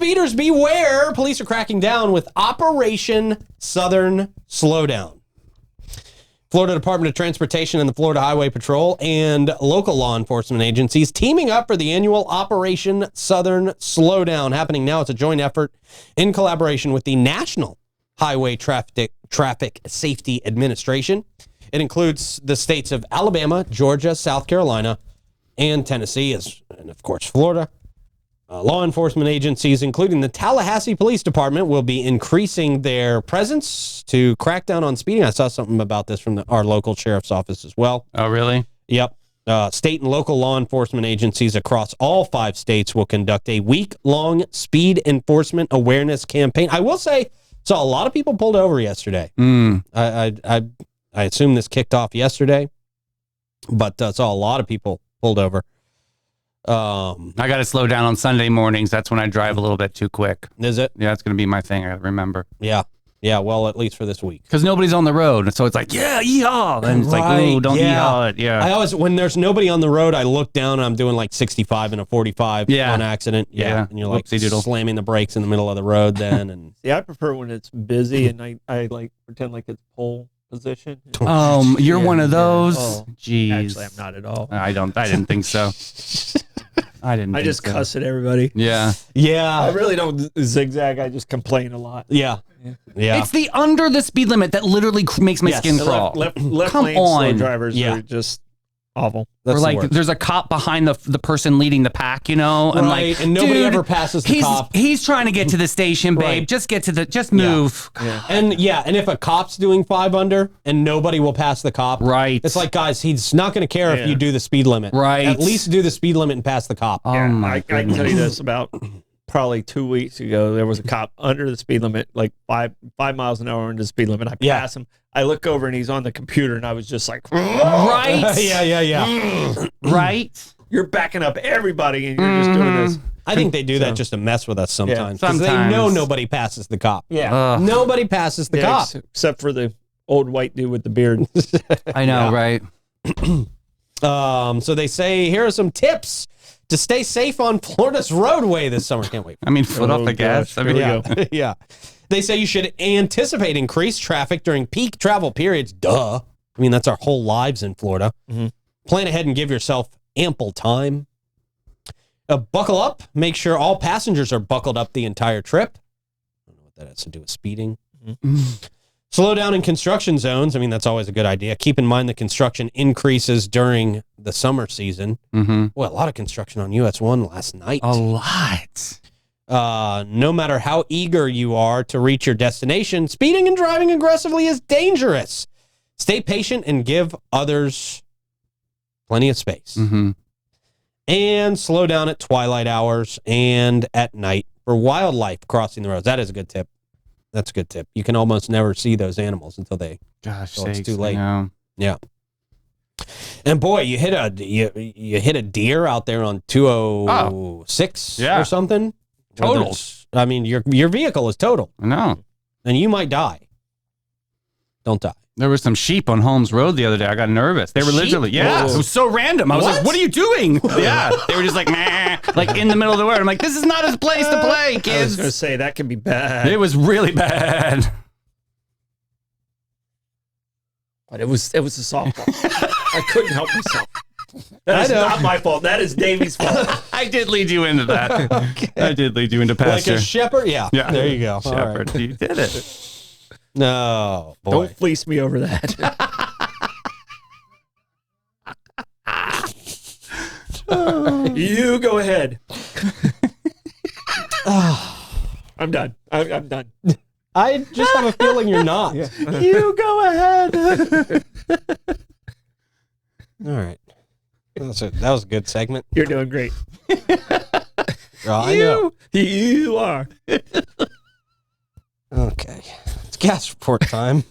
speeders, beware. Police are cracking down with Operation Southern Slowdown. Florida Department of Transportation and the Florida Highway Patrol and local law enforcement agencies teaming up for the annual Operation Southern Slowdown. Happening now. It's a joint effort in collaboration with the National Highway Traffic Safety Administration. It includes the states of Alabama, Georgia, South Carolina, and Tennessee, and of course Florida. Law enforcement agencies, including the Tallahassee Police Department, will be increasing their presence to crack down on speeding. I saw something about this from our local sheriff's office as well. Oh, really? Yep. State and local law enforcement agencies across all 5 states will conduct a week-long speed enforcement awareness campaign. I will say, saw a lot of people pulled over yesterday. I assume this kicked off yesterday, but saw a lot of people pulled over. I got to slow down on Sunday mornings. That's when I drive a little bit too quick. Is it? Yeah, it's going to be my thing. I got to remember. Yeah. Yeah, well, at least for this week. Because nobody's on the road. So it's like, yeah, yeehaw. And it's like, ooh, don't yeehaw it. Yeah. I always, when there's nobody on the road, I look down and I'm doing like 65 and a 45 on accident. Yeah. And you're like slamming the brakes in the middle of the road then. And see, I prefer when it's busy and I like pretend like it's pole position. You're one of those. Oh, jeez. Actually, I'm not at all. I didn't think so. I just cuss at everybody. Yeah. Yeah. I really don't zigzag. I just complain a lot. Yeah. It's the under the speed limit that literally makes my skin crawl. Left Come lane on. Slow drivers are just awful. Or like there's a cop behind the person leading the pack, and like, and nobody ever passes the cop. He's trying to get to the station, babe. Just get to just move. Yeah. And if a cop's doing 5 under and nobody will pass the cop, it's like, guys, he's not going to care if you do the speed limit. At least do the speed limit and pass the cop. I can tell you this about probably 2 weeks ago. There was a cop under the speed limit, like 5 miles an hour under the speed limit. I pass him. I look over and he's on the computer, and I was just like, right? Yeah. Right? You're backing up everybody, and you're just doing this. I think they do that just to mess with us sometimes. Because they know nobody passes the cop. Yeah. Nobody passes the cop. Except for the old white dude with the beard. I know, right? So they say, here are some tips to stay safe on Florida's roadway this summer. Can't wait. I mean, foot off the gas. There we go. Yeah. They say you should anticipate increased traffic during peak travel periods. Duh. I mean, that's our whole lives in Florida. Mm-hmm. Plan ahead and give yourself ample time. Buckle up. Make sure all passengers are buckled up the entire trip. I don't know what that has to do with speeding. Mm-hmm. Slow down in construction zones. I mean, that's always a good idea. Keep in mind the construction increases during the summer season. Mm-hmm. Well, a lot of construction on US 1 last night. A lot. No matter how eager you are to reach your destination, speeding and driving aggressively is dangerous. Stay patient and give others plenty of space. Mm-hmm. And slow down at twilight hours and at night for wildlife crossing the roads. That is a good tip. That's a good tip. You can almost never see those animals until it's too late. Yeah. And boy, you hit a deer out there on 206 or something. Total. I mean, your vehicle is total. I know. And you might die. Don't die. There was some sheep on Holmes Road the other day. I got nervous. They were literally, it was so random. I was like, what are you doing? Yeah. They were just like, meh, like in the middle of the road. I'm like, this is not his place to play, kids. I was going to say, that can be bad. It was really bad. But it was a softball. I couldn't help myself. That is not my fault. That is Davey's fault. I did lead you into that. Okay. I did lead you into pasture. Like a shepherd? Yeah. There you go. Shepherd. Right. You did it. No, boy. Don't fleece me over that. You go ahead. I'm done. I'm done. I just have a feeling you're not. You go ahead. All right. That was a good segment. You're doing great. I know. You are. Okay. It's gas report time.